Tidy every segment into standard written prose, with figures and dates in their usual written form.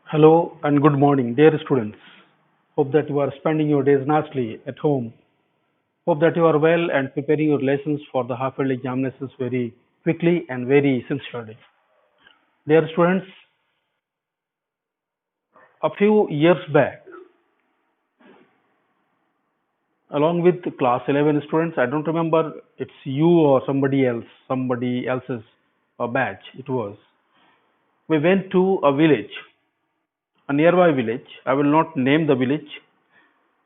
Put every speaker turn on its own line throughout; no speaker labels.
Hello and good morning, dear students. Hope that you are spending your days nicely at home. Hope that you are well and preparing your lessons for the half-yearly examinations very quickly and very sincerely. Dear students, a few years back, along with class 11 students, I don't remember it's you or somebody else's batch it was. We went to a village, a nearby village. I will not name the village,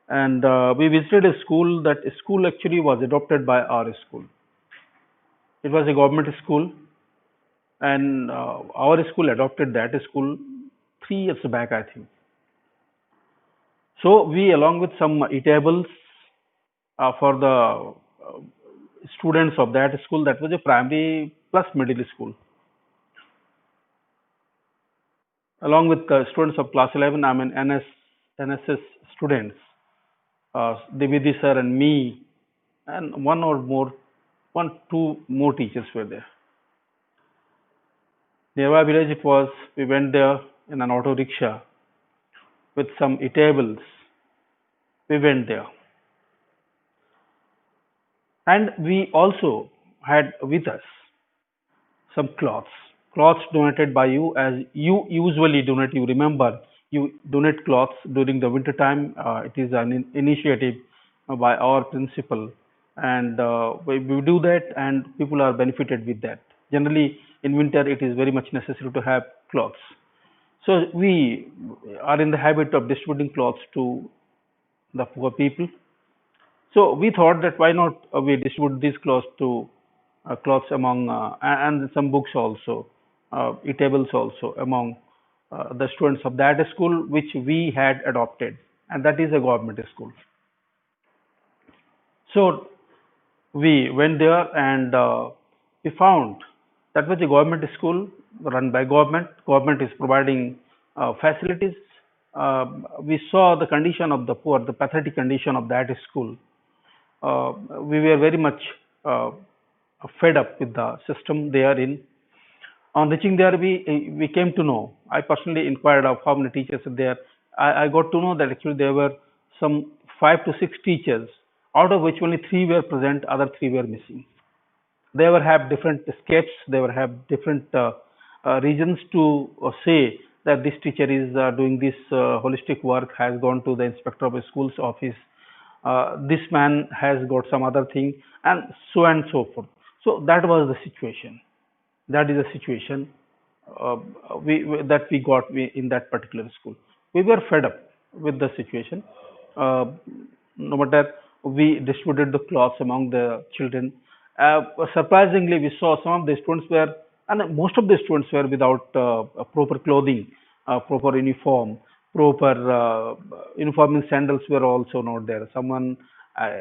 and we visited a school. That school actually was adopted by our school. It was a government school, and our school adopted that school 3 years back, I think. So we, along with some eatables for the students of that school, that was a primary plus middle school, along with the students of class 11. I mean NSS students, Devidi sir and me, and two more teachers were there. Nearby village it was. We went there in an auto rickshaw with some eatables. We went there, and we also had with us some cloths donated by you, as you usually donate. You remember, you donate cloths during the winter time. It is an initiative by our principal, and we do that, and people are benefited with that. Generally in winter it is very much necessary to have clothes, so we are in the habit of distributing clothes to the poor people. So we thought that why not we distribute these clothes among and some books also, e-tables also among the students of that school which we had adopted, and that is a government school. So we went there, and we found that was a government school run by government. Government is providing facilities. We saw the condition of the poor, the pathetic condition of that school. We were very much uh, fed up with the system they are in. On reaching there, we came to know. I personally inquired of how many teachers are there. I got to know that actually there were some 5 to 6 teachers, out of which only three were present, other three were missing. They will have different escapes. They will have different reasons to say that this teacher is doing this holistic work, has gone to the inspector of a school's office. This man has got some other thing, and so forth. So that was the situation. That is the situation uh, that we got in that particular school. We were fed up with the situation. Uh, no matter, we distributed the cloths among the children. Surprisingly, we saw some of the students were, and most of the students were without proper clothing, proper uniform, proper uniform and sandals were also not there. Someone,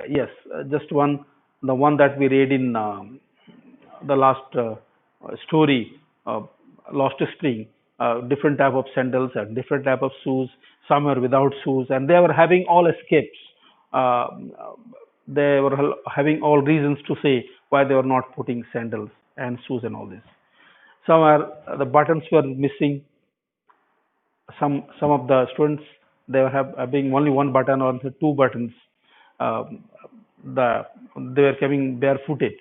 yes, just one, the one that we read in the last story, uh, Lost Spring, different type of sandals and different type of shoes. Some were without shoes, and they were having all escapes. Uh, they were having all reasons to say why they were not putting sandals and shoes and all this. Some are the buttons were missing. Some of the students, they were having only one button or two buttons. Um, they were coming barefooted.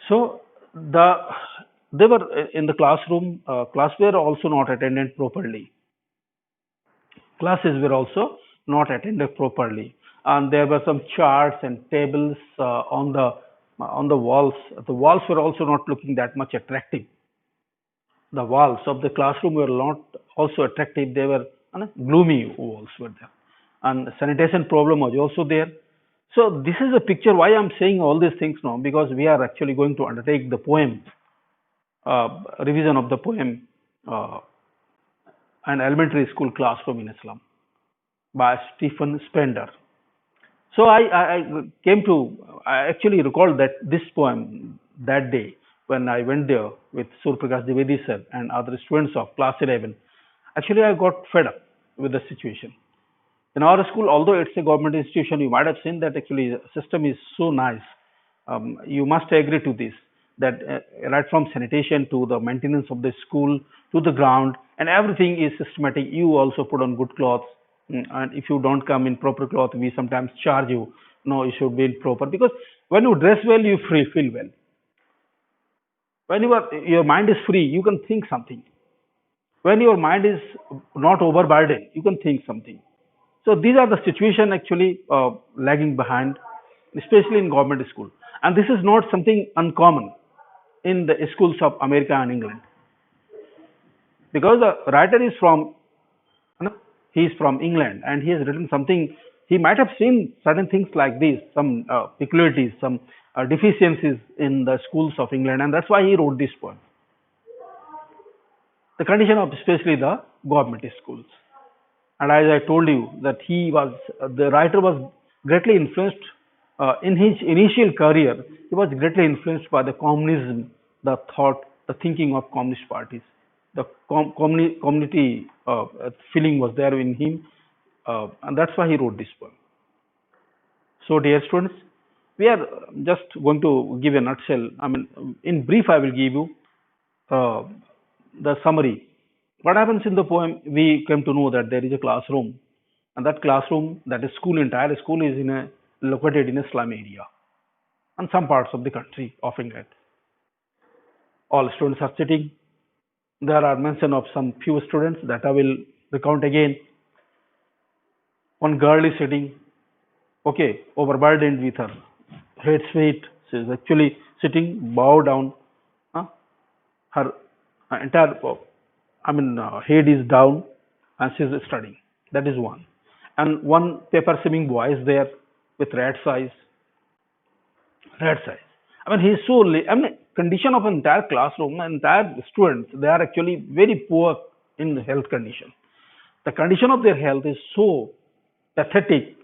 So they were in the classroom. Class were also not attended properly. Classes were also not attended properly, and there were some charts and tables on the walls. The walls were also not looking that much attractive. The walls of the classroom were not also attractive. They were gloomy walls were there, and sanitation problem was also there. So this is a picture. Why I'm saying all these things now, because we are actually going to undertake the poem, revision of the poem, uh, an elementary school classroom in Islam by Stephen Spender. So I came to, I actually recalled that this poem that day when I went there with Surprakash Dwivedi sir and other students of class 11. Actually, I got fed up with the situation. In our school, although it's a government institution, you might have seen that actually the system is so nice. You must agree to this, that right from sanitation to the maintenance of the school to the ground, and everything is systematic. You also put on good clothes, and if you don't come in proper cloth, we sometimes charge you. No, you should be in proper, because when you dress well, you feel well. When your mind is free, you can think something. When your mind is not overburdened, you can think something. So these are the situation actually lagging behind, especially in government school. And this is not something uncommon in the schools of America and England, because the writer is from, you know, he is from England, and he has written something. He might have seen certain things like this, some peculiarities, some deficiencies in the schools of England, and that's why he wrote this poem. The condition of especially the government schools. And as I told you that the writer was greatly influenced in his initial career. He was greatly influenced by the communism, the thought, the thinking of communist parties. The community feeling was there in him, and that's why he wrote this poem. So, dear students, we are just going to give a nutshell. I mean, in brief, I will give you uh, the summary. What happens in the poem? We came to know that there is a classroom, and that classroom, that is school, entire school is located in a slum area, and some parts of the country of England. All students are sitting. There are mention of some few students that I will recount again. One girl is sitting, okay, overburdened with her head sweat. She is actually sitting bow down. Huh? Her entire, head is down, and she is studying. That is one. And one paper swimming boy is there with red size. Red size. I mean, he's so. I mean, condition of entire classroom, entire students, they are actually very poor in health condition. The condition of their health is so pathetic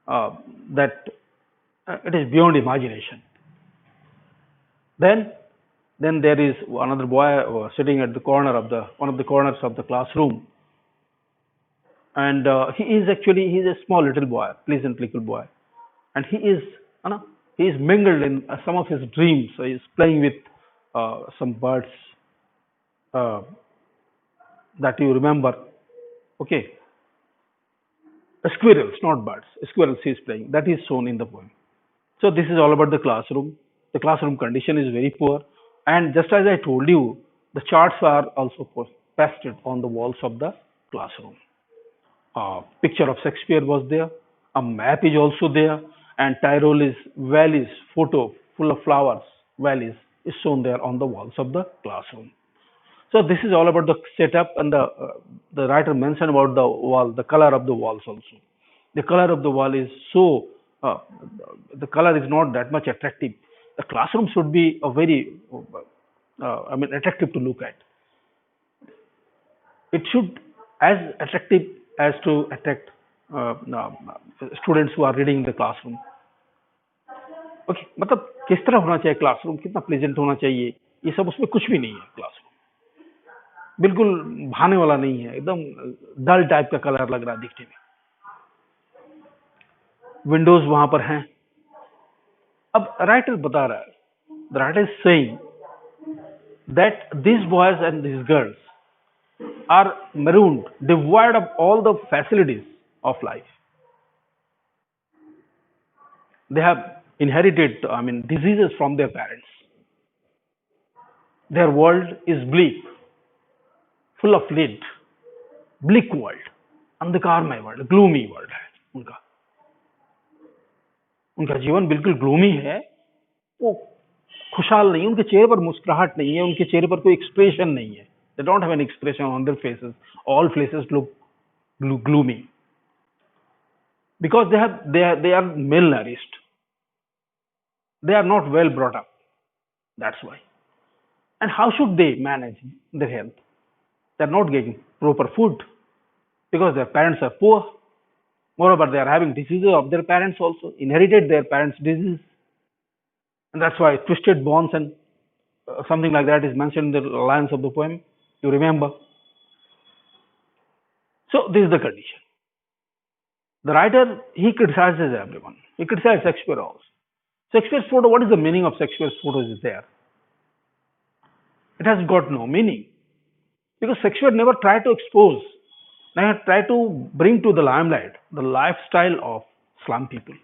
uh, that it is beyond imagination. Then, then there is another boy sitting at the corner of the one of the corners of the classroom, and he is a small little boy, pleasant little boy, and he is mingled in some of his dreams. So he is playing with some birds uh, that you remember. Okay, squirrels, not birds. Squirrels he is playing. That is shown in the poem. So this is all about the classroom. The classroom condition is very poor, and just as I told you, the charts are also pasted on the walls of the classroom. A picture of Shakespeare was there. A map is also there, and Tyrole's valleys photo full of flowers, valleys is shown there on the walls of the classroom. So this is all about the setup, and the writer mentioned about the wall, the color of the walls also. The color of the wall is so uh, the color is not that much attractive. The classroom should be a very attractive to look at. It should as attractive as to attract students who are reading in the classroom. Okay, मतलब किस तरह होना चाहिए classroom, कितना pleasant होना चाहिए, ये सब उसमें कुछ भी नहीं है। क्लासरूम बिल्कुल भाने वाला नहीं है, एकदम डल टाइप का कलर लग रहा है दिखने में। विंडोज वहां पर हैं। अब राइटर बता रहा है, the writer is saying that this boys and this girls are marooned, devoid of all the facilities of life. They have inherited, diseases from their parents. Their world is bleak, full of lead, bleak world, अंधकारमय world, gloomy world है उनका। उनका जीवन बिल्कुल gloomy है, वो खुशहाल नहीं, उनके चेहरे पर मुस्कुराहट नहीं है, उनके चेहरे पर कोई एक्सप्रेशन नहीं है। They don't have an expression on their faces. All faces look gloomy because they are malnourished. They are not well brought up. That's why. And how should they manage their health? They are not getting proper food because their parents are poor. Moreover, they are having diseases of their parents also, inherited their parents' disease. And that's why twisted bonds and something like that is mentioned in the lines of the poem. You remember? So this is the condition. The writer, he criticizes everyone. He criticizes Shakespeare also. Shakespeare's photo, what is the meaning of Shakespeare's photo is there? It has got no meaning. because Shakespeare never tried to expose, never tried to bring to the limelight the lifestyle of slum people.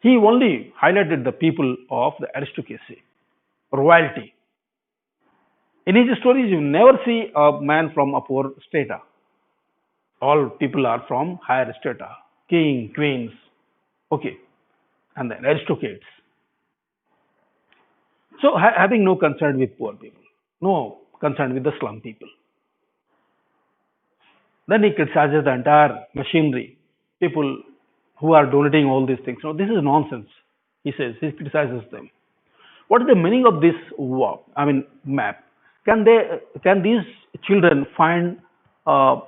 He only highlighted the people of the aristocracy, royalty. In his stories, you never see a man from a poor strata. All people are from higher strata, king, queens, okay, and then aristocrats. So having no concern with poor people, no concern with the slum people. Then he criticizes the entire machinery, people who are donating all these things. No, this is nonsense. He says he criticizes them. What is the meaning of this map? Can these children find uh,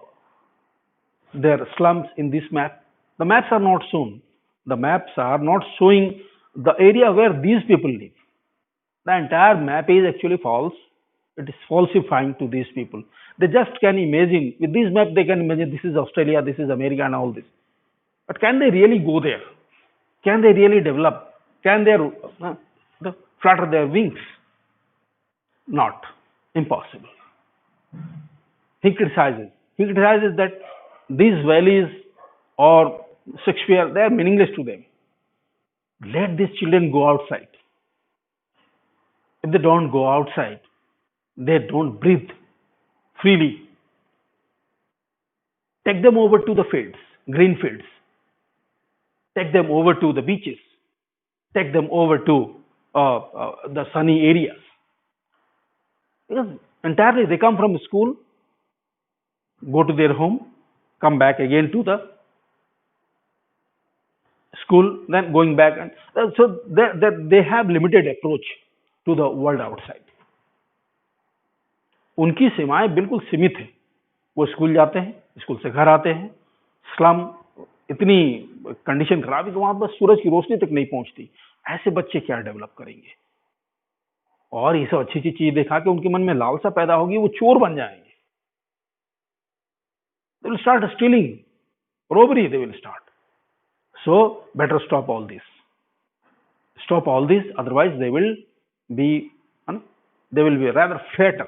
their slums in this map? The maps are not shown. The maps are not showing the area where these people live. The entire map is actually false. It is falsifying to these people. They just can imagine, with this map, they can imagine this is Australia, this is America, and all this. But can they really go there? Can they really develop? Can they flutter their wings? Not. Impossible. He criticizes. He criticizes that these valleys or Shakespeare, they are meaningless to them. Let these children go outside. If they don't go outside, they don't breathe freely. Take them over to the fields, green fields. Take them over to the beaches. Take them over to the sunny areas. Because entirely they come from school, go to their home, come back again to the school, then going back. And so they have limited approach to the world outside. उनकी सीमाएं बिल्कुल सीमित है. वो school जाते हैं, school से घर आते हैं. स्लम इतनी कंडीशन खराब है कि वहां बस सूरज की रोशनी तक नहीं पहुंचती. ऐसे बच्चे क्या डेवलप करेंगे? और ये सब अच्छी अच्छी चीज दिखा के उनके मन में लालसा पैदा होगी, वो चोर बन जाएंगे. They will start stealing, robbery they will start. So better stop all this. Stop all this, otherwise be they will be rather fatal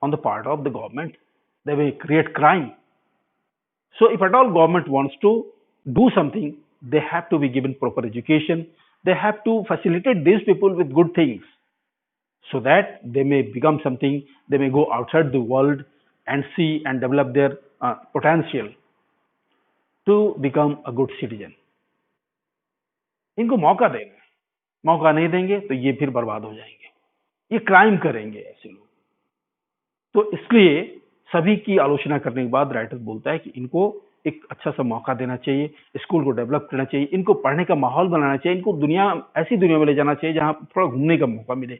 on the part of the government. They will create crime. So if at all government wants to do something, they have to be given proper education. They have to facilitate these people with good things so that they may become something. They may go outside the world and see and develop their potential to become a good citizen. इनको मौका देना है. मौका नहीं देंगे तो ये फिर बर्बाद हो जाएंगे. ये क्राइम करेंगे ऐसे लोग. तो इसलिए सभी की आलोचना करने के बाद राइटर बोलता है कि इनको एक अच्छा सा मौका देना चाहिए, स्कूल को डेवलप करना चाहिए, इनको पढ़ने का माहौल बनाना चाहिए, इनको ऐसी दुनिया में ले जाना चाहिए जहां थोड़ा घूमने का मौका मिले.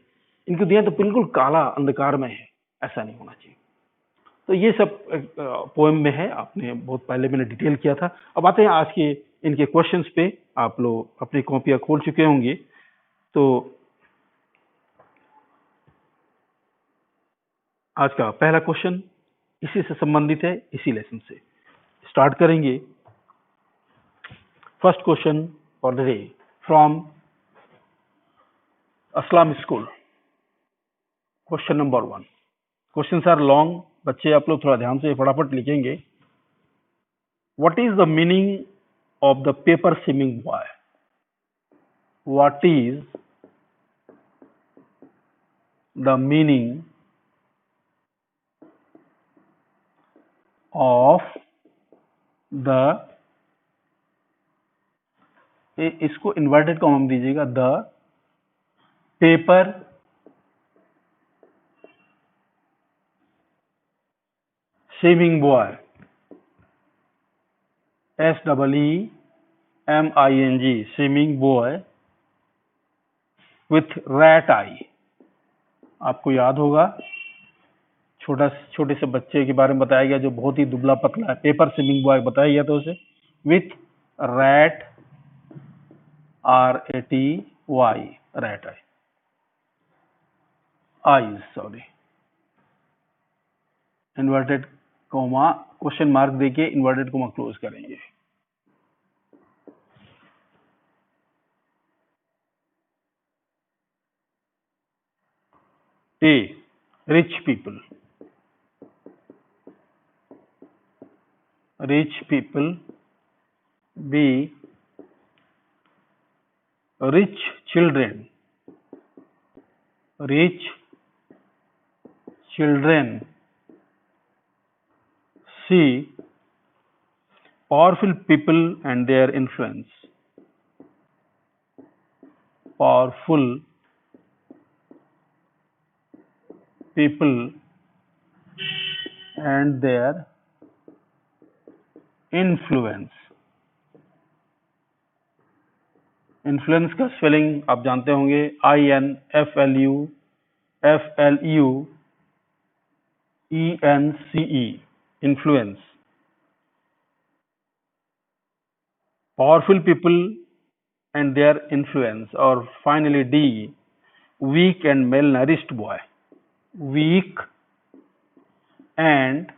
इनकी दुनिया तो बिल्कुल काला अंधकार में है, ऐसा नहीं होना चाहिए. तो ये सब पोएम में है. आपने बहुत पहले मैंने डिटेल किया था. अब आते हैं आज के इनके क्वेश्चंस पे. आप लोग अपनी कॉपियां खोल चुके होंगे. तो आज का पहला क्वेश्चन इसी से संबंधित है, इसी लेसन से स्टार्ट करेंगे. First question for the day from Aslam school. Question number 1. Questions are long. बच्चे आप लोग थोड़ा ध्यान से फटाफट लिखेंगे. What is the meaning of the paper swimming boy? What is the meaning of the, इसको इन्वर्टेड कॉमा में दीजिएगा, the paper swimming boy. SEEMING swimming boy with rat eye. आपको याद होगा छोटे से बच्चे के बारे में बताया गया जो बहुत ही दुबला पतला है. पेपर स्विमिंग बॉय बताया गया तो उसे with rat, RATY, rat I, eyes, sorry, inverted comma, question mark देके इन्वर्टेड कॉमा क्लोज करेंगे. A, rich people. rich people, B, rich children, rich children, C, powerful people and their influence, powerful people and their influence. Influence का spelling आप जानते होंगे, INFLUENCE, influence. Powerful people and their influence. Or finally D, weak and malnourished boy, weak and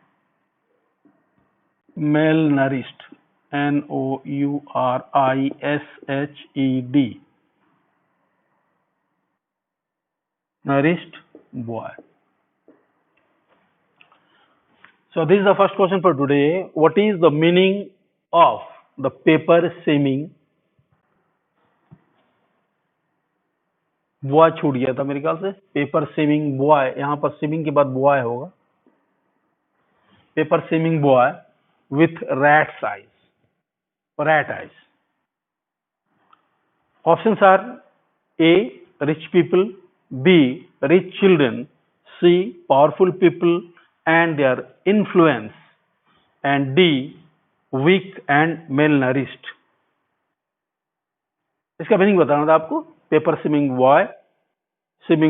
malnourished, NOURISHED, nourished boy. So this is the first question for today. What is the meaning of the paper seaming? Boy छूट गया था मेरे ख्याल से. Paper seeming boy, यहाँ पर seeming के बाद बॉय होगा. Paper seeming boy with rats eyes, rat eyes. Options are A, rich people, B, rich children, C, powerful people and their influence, and D, weak and malnourished. इसका meaning बताना था आपको. Paper swimming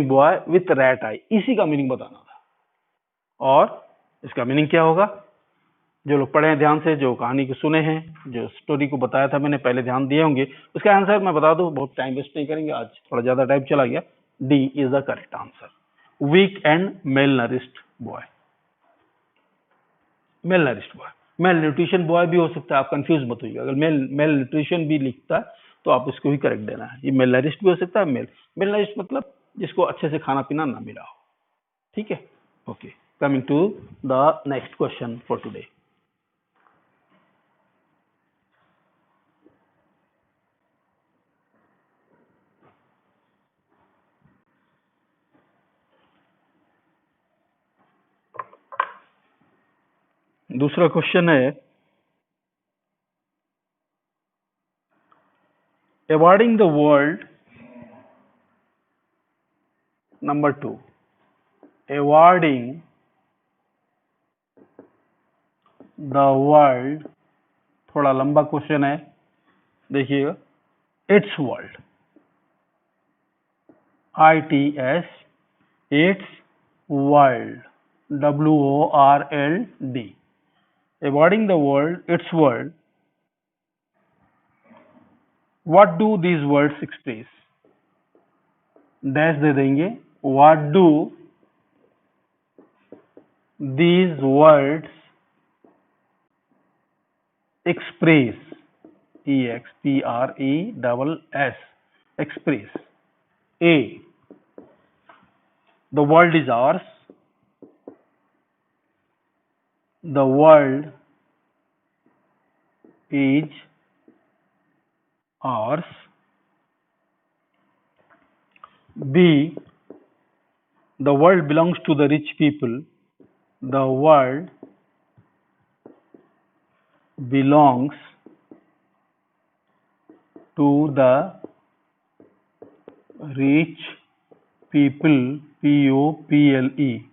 boy with rat eye, इसी का meaning बताना था. और इसका मीनिंग क्या होगा? जो लोग पढ़े हैं ध्यान से, जो कहानी को सुने हैं, जो स्टोरी को बताया था मैंने, पहले ध्यान दिए होंगे. उसका आंसर मैं बता दूं, बहुत टाइम वेस्ट नहीं करेंगे, आज थोड़ा ज्यादा टाइम चला गया. D is the correct answer, weak and malnourished boy. Malnourished boy, malnutrition boy भी हो सकता है, आप कंफ्यूज मत होइएगा. अगर मेल न्यूट्रिशन भी लिखता है तो आप इसको ही करेक्ट देना है. ये मेल नरिश्ड भी हो सकता है. मेल नरिश्ड मतलब जिसको अच्छे से खाना पीना ना मिला हो. ठीक है, okay. Coming to the next question for today. दूसरा क्वेश्चन है, awarding the world, number 2, awarding the world. थोड़ा लंबा क्वेश्चन है, देखिएगा. It's world, ITS, it's world, WORLD. Awarding the world, its world. What do these words express? Dash दे देंगे. What do these words express? EXPRESS, express. A, the world is ours. The world is ours. B, the world belongs to the rich people. The world belongs to the rich people, POPLE.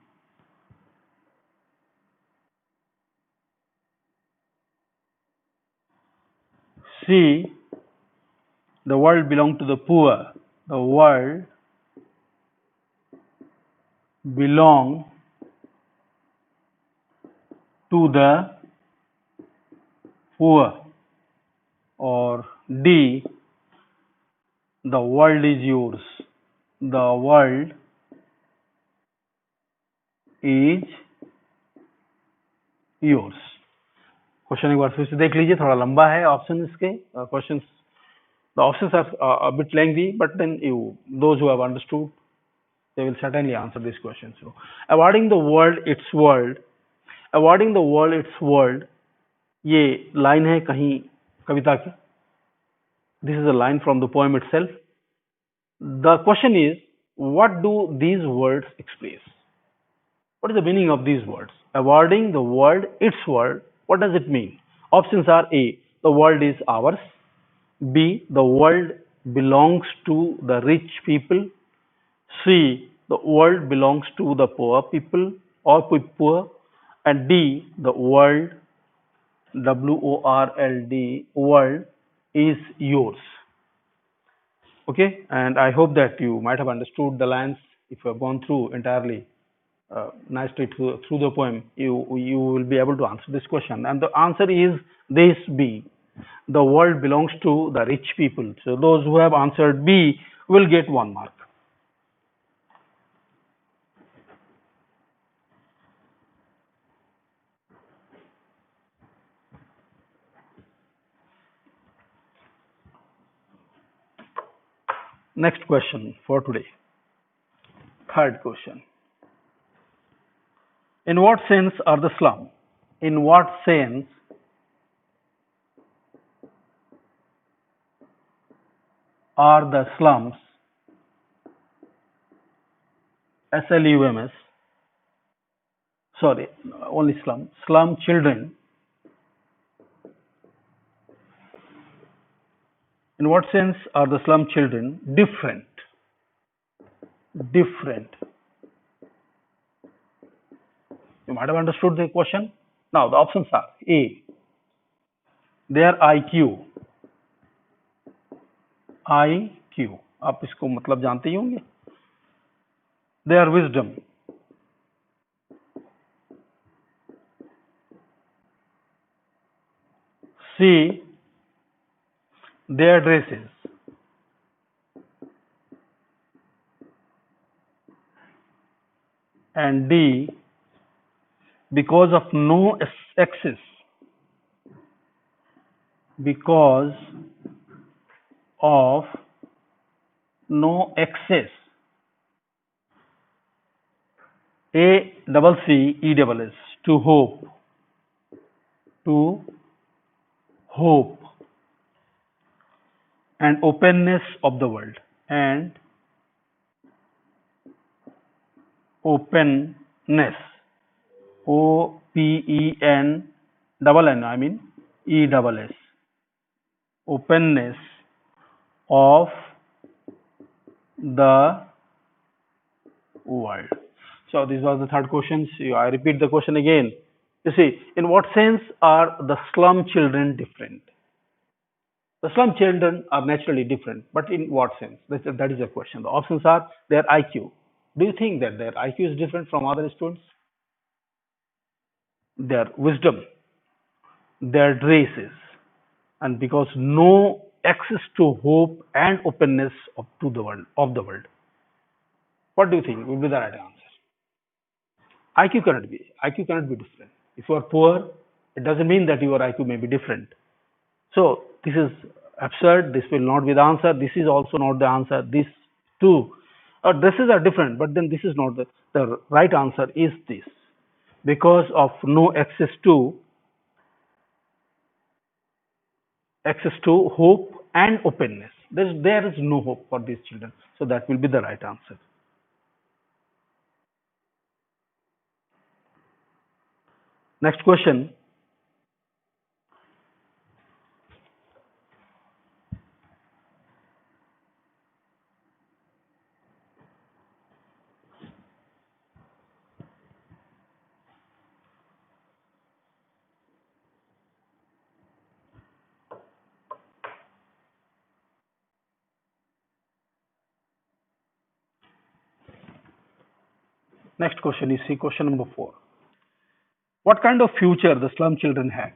C, the world belongs to the poor. The world belongs to the poor. Or D, the world is yours. The world is yours. Question एक बार फिर से देख लीजिए, थोड़ा लंबा है. Option इसके question, the options are a bit lengthy, but then those who have understood, they will certainly answer this question. So awarding the world its world, awarding the world its world, ये line है कहीं कविता की. This is a line from the poem itself. The question is, what do these words express? What is the meaning of these words? Awarding the world its world. What does it mean? Options are: A, the world is ours; B, the world belongs to the rich people; C, the world belongs to the poor people or poor; and D, the world, WORLD, world is yours. Okay, and I hope that you might have understood the lines if you have gone through entirely nicely through the poem. You will be able to answer this question, and the answer is this: B. The world belongs to the rich people. So those who have answered B will get 1 mark. Next question for today. Third question. In what sense are the slum? In what sense are the slums, SLUMS, sorry, only slum children? In what sense are the slum children different? Different. You might have understood the question. Now the options are: A, their IQ. IQ, आप इसको मतलब जानते ही होंगे. Their wisdom. C, their dresses. And D, because of no access. Because of no access. A double C E double S, to hope. To hope. And openness of the world. And openness. OPEN double N, I mean E double S. Openness of the world. So this was the third question. I repeat the question again. You see, in what sense are the slum children different? The slum children are naturally different, but in what sense? That is the question. The options are: their IQ. Do you think that their IQ is different from other students? Their wisdom, their races, and because no access to hope and openness to the world of the world. What do you think will be the right answer? IQ cannot be different. If you are poor, it doesn't mean that your IQ may be different. So this is absurd. This will not be the answer. This is also not the answer. This too. Dresses are different, but then this is not the right answer is this. Because of no access to hope and openness. There is no hope for these children. So that will be the right answer. Next question. Next question is see question number 4. What kind of future the slum children had?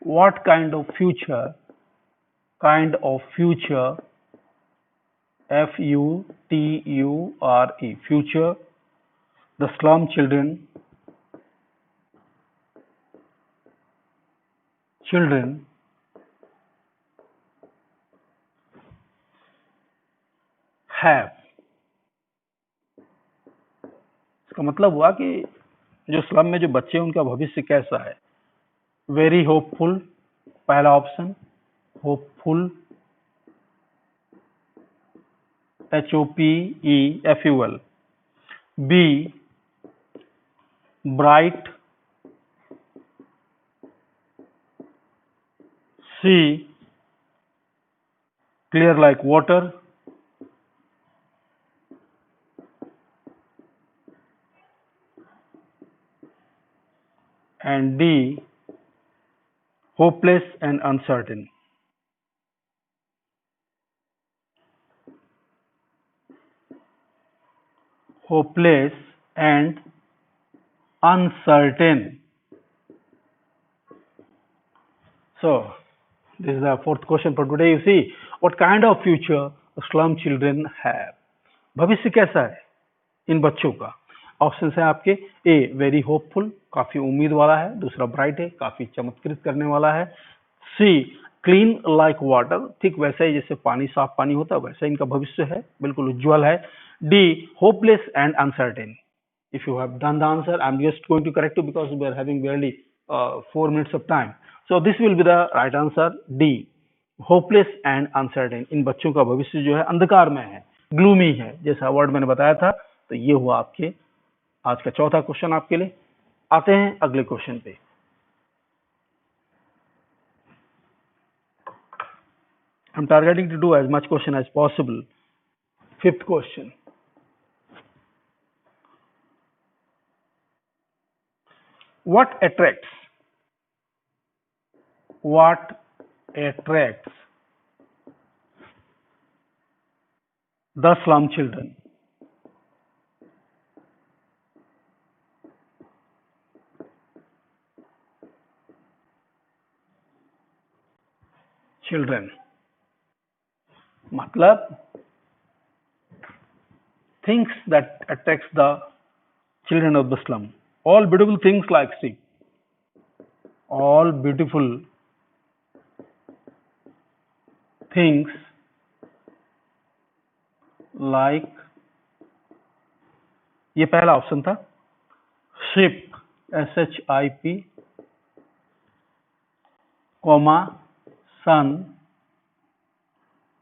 What kind of future? Kind of future. FUTURE. Future. The slum children have. इसका मतलब हुआ कि जो slum में जो बच्चे हैं उनका भविष्य कैसा है. वेरी होपफुल, पहला option hopeful, HOPEFUL. B, bright. C, clear like water. And D, hopeless and uncertain. Hopeless and uncertain. So, this is the fourth question for today. You see, what kind of future slum children have? भविष्य कैसा है इन बच्चों का? Option है आपके a very hopeful, काफी उम्मीद वाला है, दूसरा ब्राइट है, काफी चमत्कृत करने वाला है, सी क्लीन लाइक वाटर, ठीक वैसा ही जैसे पानी साफ पानी होता है वैसा इनका भविष्य है, बिल्कुल उज्जवल है, D hopeless and uncertain. If you have done the answer, I'm just going to correct you because we are having barely 4 minutes of time. So this will be the right answer, D, hopeless and uncertain. इन बच्चों का भविष्य जो है अंधकार में है, gloomy है, जैसा वर्ड मैंने बताया था. तो ये हुआ आपके आज का चौथा क्वेश्चन आपके लिए. आते हैं अगले क्वेश्चन पे. I'm targeting to do as much question as possible. Fifth question. What attracts the slum children? Children मतलब things that attracts the children of the slum. All beautiful things like see, all beautiful things like, ये पहला option था, ship, SHIP, comma, sun,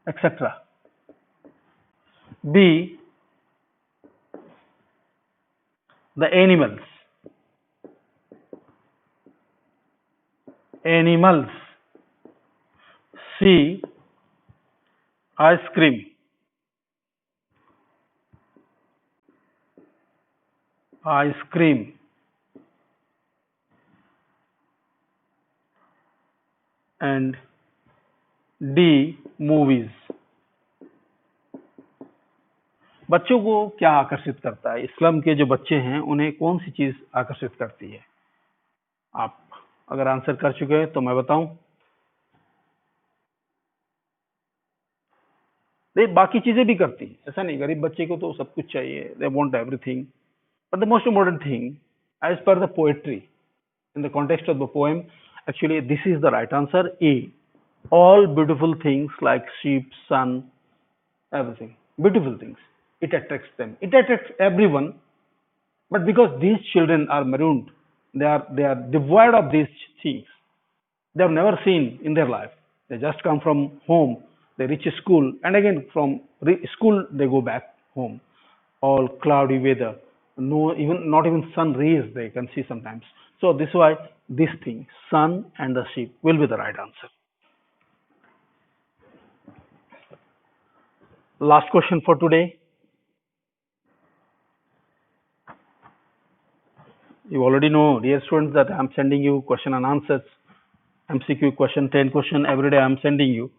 etc. B, the animals, C, ice cream, and D, movies. बच्चों को क्या आकर्षित करता है? Slum के जो बच्चे हैं उन्हें कौन सी चीज आकर्षित करती है? आप अगर आंसर कर चुके हैं तो मैं बताऊं, दे बाकी चीजें भी करती हैं, ऐसा नहीं, गरीब बच्चे को तो सब कुछ चाहिए, they want everything, but the most important thing as per the poetry in the context of the poem, actually this is the right answer, A, all beautiful things like sheep, sun, everything, beautiful things, it attracts them, it attracts everyone. But because these children are marooned, they are devoid of these things. They have never seen in their life. They just come from home, they reach school, and again from school they go back home. All cloudy weather, no, even not even sun rays they can see sometimes. So this is why this thing, sun and the sheep, will be the right answer. Last question for today. You already know, dear students, that I'm sending you question and answers, MCQ question, 10 question every day I'm sending you.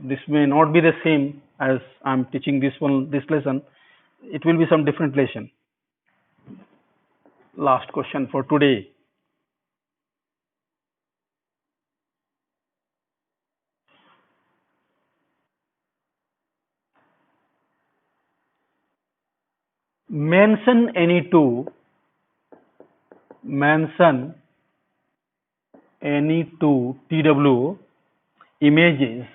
This may not be the same as I'm teaching this lesson. It will be some different lesson. Last question for today. Mention any two TW images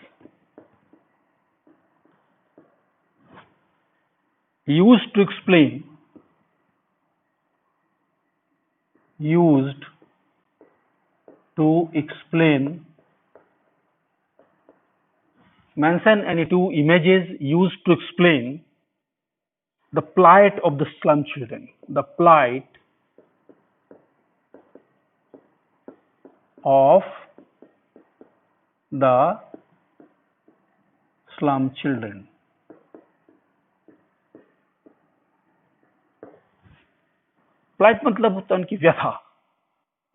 used to explain used to explain. Mention any two images used to explain the plight of the slum children. The plight of the slum children. Plight मतलब होता है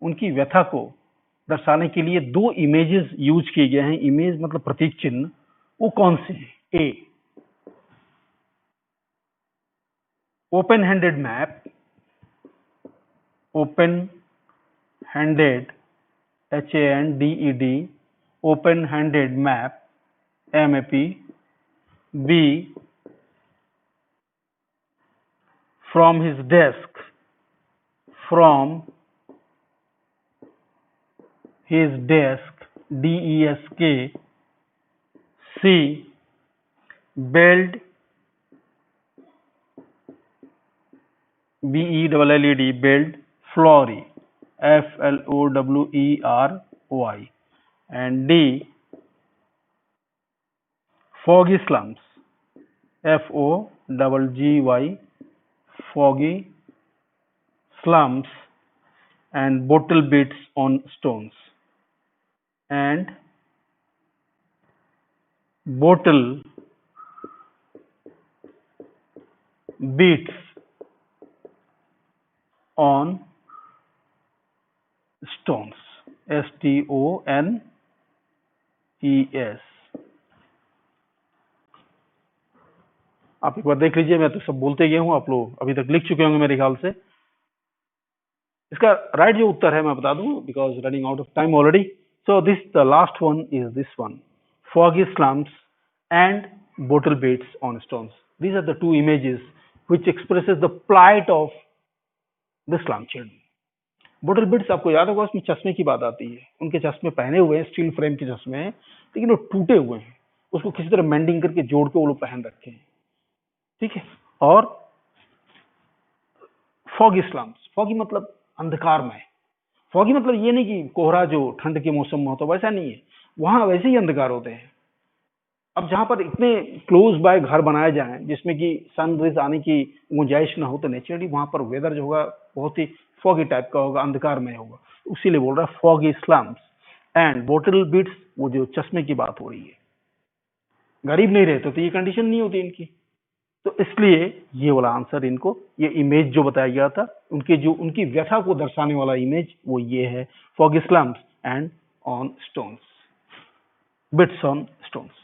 उनकी व्यथा को दर्शाने के लिए दो इमेजेस यूज किए गए हैं। इमेज मतलब प्रतीक चिन्ह। वो कौन से हैं? A, open handed map, open handed HANDED, open handed map, MAP. B, from his desk, DESK. C, build, BELLED, build, Flory, FLOWERY. And D, foggy slums, FOGGY, foggy slums and bottle beats on stones. And bottle beats on stones, STONES. आप एक बार देख लीजिए। मैं तो सब बोलते गया हूं, आप लोग अभी तक लिख चुके होंगे मेरे ख्याल से। इसका राइट जो उत्तर है मैं बता दूं, because running out of time already. So this the last one is this one, foggy slums and bottle beats on stones. These are the two images which expresses the plight of the slum children. Bottle bits आपको याद होगा, उसमें चश्मे की बात आती है। उनके चश्मे पहने हुए हैं, स्टील फ्रेम के चश्मे हैं, लेकिन वो टूटे हुए हैं। उसको किसी तरह मेंडिंग करके जोड़ के वो लोग पहन रखे हैं। ठीक है। और फॉगी स्लम्स, फॉगी मतलब अंधकारमय। फॉगी मतलब ये नहीं कि कोहरा जो ठंड के मौसम में होता है, वैसा नहीं है। वहां वैसे ही अंधकार होते हैं। अब जहां पर इतने क्लोज बाय घर बनाए जाएं जिसमें कि सन रेज आने की गुंजाइश ना हो, तो नेचुरली वहां पर वेदर जो होगा बहुत ही फॉगी टाइप का होगा, अंधकारमय होगा। उसीलिए बोल रहा है foggy slums and bottle bits. वो जो चश्मे की बात हो रही है, गरीब नहीं रहते तो ये कंडीशन नहीं होती इनकी। तो इसलिए ये वाला आंसर इनको, ये इमेज जो बताया गया था, उनकी व्यथा को दर्शाने वाला इमेज वो ये है, foggy slums and on stones, bits on stones.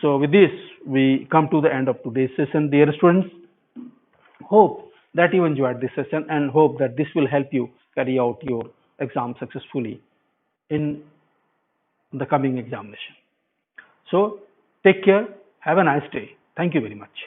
So with this we come to the end of today's session, dear students. Hope that you enjoyed this session and hope that this will help you carry out your exam successfully in the coming examination. So take care, have a nice day. Thank you very much.